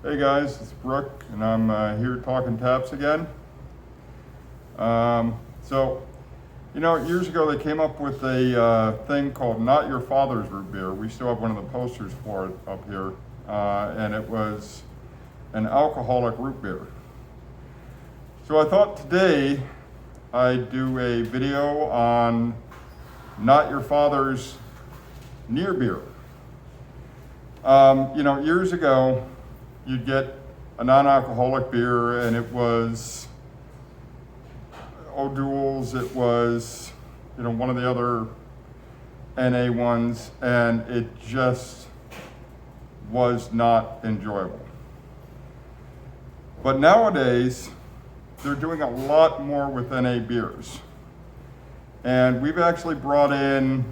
Hey guys, it's Brooke, and I'm here talking taps again. So, years ago they came up with a thing called Not Your Father's Root Beer. We still have one of the posters for it up here, and it was an alcoholic root beer. So I thought today I'd do a video on Not Your Father's Near Beer. Years ago, you'd get a non-alcoholic beer and it was O'Doul's, it was, one of the other NA ones, and it just was not enjoyable. But nowadays, they're doing a lot more with NA beers. And we've actually brought in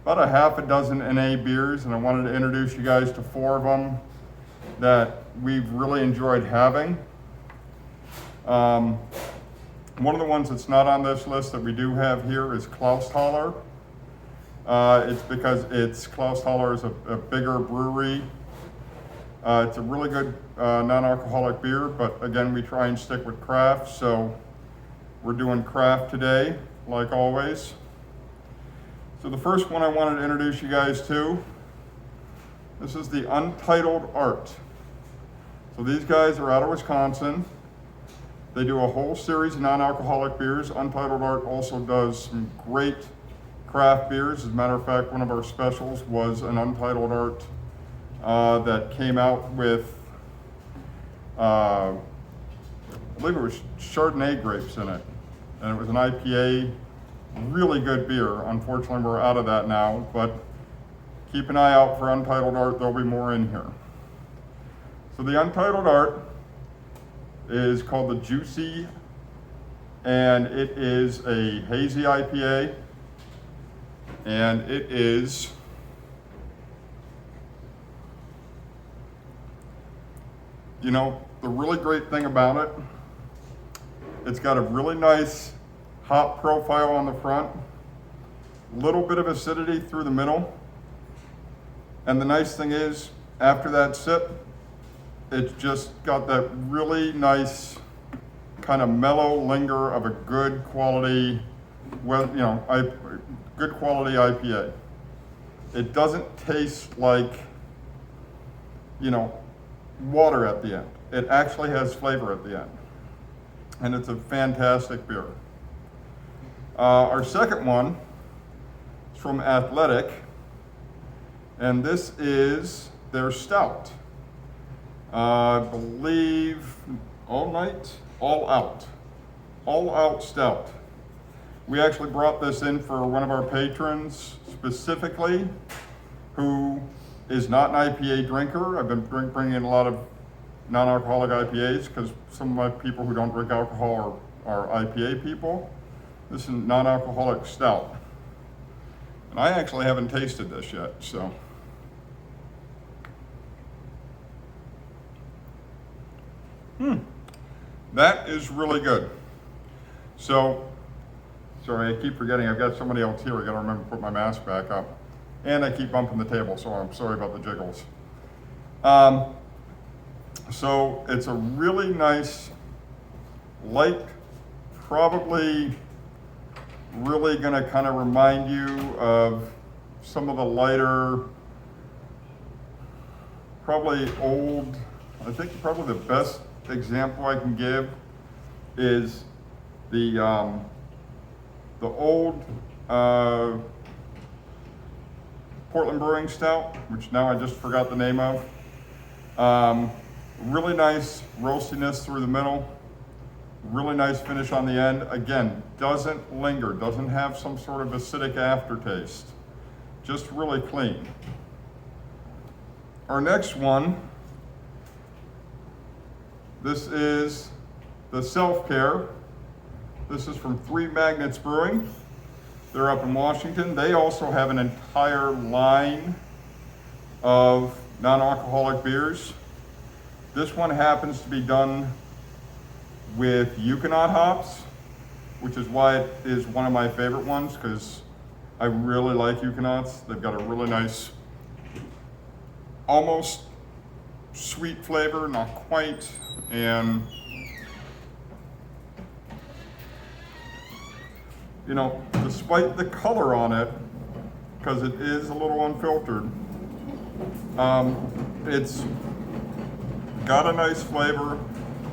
about a half a dozen NA beers, and I wanted to introduce you guys to 4 of them that we've really enjoyed having. One of the ones that's not on this list that we do have here is Klausthaler. It's because Klausthaler is a bigger brewery. It's a really good non-alcoholic beer, but again, we try and stick with craft, so we're doing craft today, like always. So the first one I wanted to introduce you guys to, this is the Untitled Art. So these guys are out of Wisconsin. They do a whole series of non-alcoholic beers. Untitled Art also does some great craft beers. As a matter of fact, one of our specials was an Untitled Art that came out with, I believe it was Chardonnay grapes in it. And it was an IPA, really good beer. Unfortunately, we're out of that now, but keep an eye out for Untitled Art. There'll be more in here. So the Untitled Art is called the Juicy, and it is a hazy IPA, and it is the really great thing about it, it's got a really nice hop profile on the front, little bit of acidity through the middle, and the nice thing is, after that sip, it's just got that really nice kind of mellow linger of a good quality, good quality IPA. It doesn't taste like, water at the end. It actually has flavor at the end. And it's a fantastic beer. Our second one is from Athletic, and this is their stout. I believe All Out Stout. We actually brought this in for one of our patrons specifically, who is not an IPA drinker. I've been bringing in a lot of non-alcoholic IPAs because some of my people who don't drink alcohol are IPA people. This is a non-alcoholic stout. And I actually haven't tasted this yet, so. That is really good. So, sorry, I keep forgetting I've got somebody else here. I gotta remember to put my mask back up. And I keep bumping the table, so I'm sorry about the jiggles. So it's a really nice, light, probably really gonna kind of remind you of some of the lighter, probably old, I think probably the best example I can give is the old Portland Brewing Stout, which now I just forgot the name of. Really nice roastiness through the middle, really nice finish on the end. Again, doesn't linger, doesn't have some sort of acidic aftertaste, just really clean. Our next one, this is the Self-Care. This is from 3 Magnets Brewing. They're up in Washington. They also have an entire line of non-alcoholic beers. This one happens to be done with Euconaut hops, which is why it is one of my favorite ones, because I really like Euconauts. They've got a really nice, almost sweet flavor, not quite, and you know, despite the color on it, because it is a little unfiltered, it's got a nice flavor.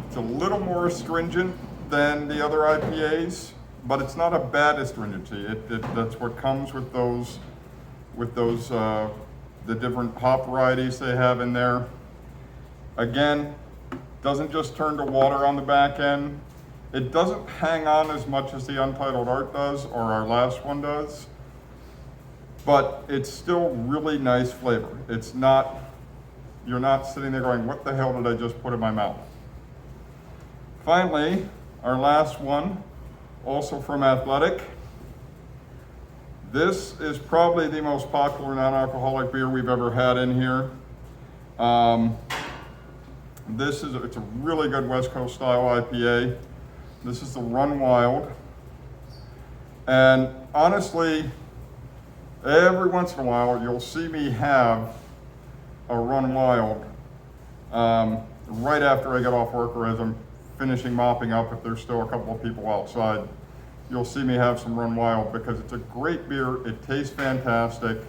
It's a little more astringent than the other IPAs, but it's not a bad astringency. That's what comes with those the different hop varieties they have in there. Again, doesn't just turn to water on the back end. It doesn't hang on as much as the Untitled Art does, or our last one does, but it's still really nice flavor. It's not, you're not sitting there going, what the hell did I just put in my mouth? Finally, our last one, also from Athletic. This is probably the most popular non-alcoholic beer we've ever had in here. It's a really good West Coast style IPA. This is the Run Wild. And honestly, every once in a while, you'll see me have a Run Wild right after I get off work, or as I'm finishing mopping up, if there's still a couple of people outside. You'll see me have some Run Wild because it's a great beer, it tastes fantastic,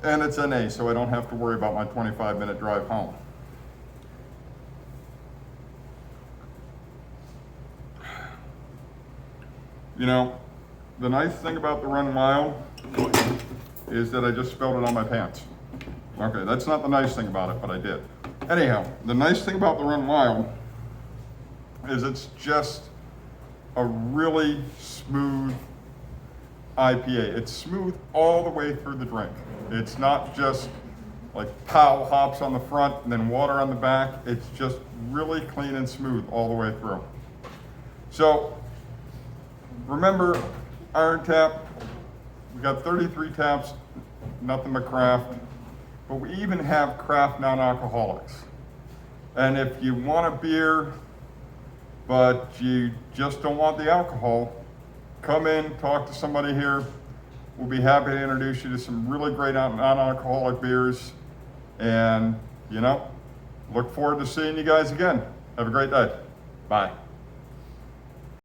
and it's NA, so I don't have to worry about my 25-minute drive home. You know, the nice thing about the Run Wild is that I just spilled it on my pants. Okay, that's not the nice thing about it, but I did. Anyhow, the nice thing about the Run Wild is it's just a really smooth IPA. It's smooth all the way through the drink. It's not just like pow, hops on the front and then water on the back. It's just really clean and smooth all the way through. So remember, Iron Tap, we got 33 taps, nothing but craft, but we even have craft non-alcoholics. And if you want a beer, but you just don't want the alcohol, come in, talk to somebody here. We'll be happy to introduce you to some really great non-alcoholic beers. And, you know, look forward to seeing you guys again. Have a great day. Bye.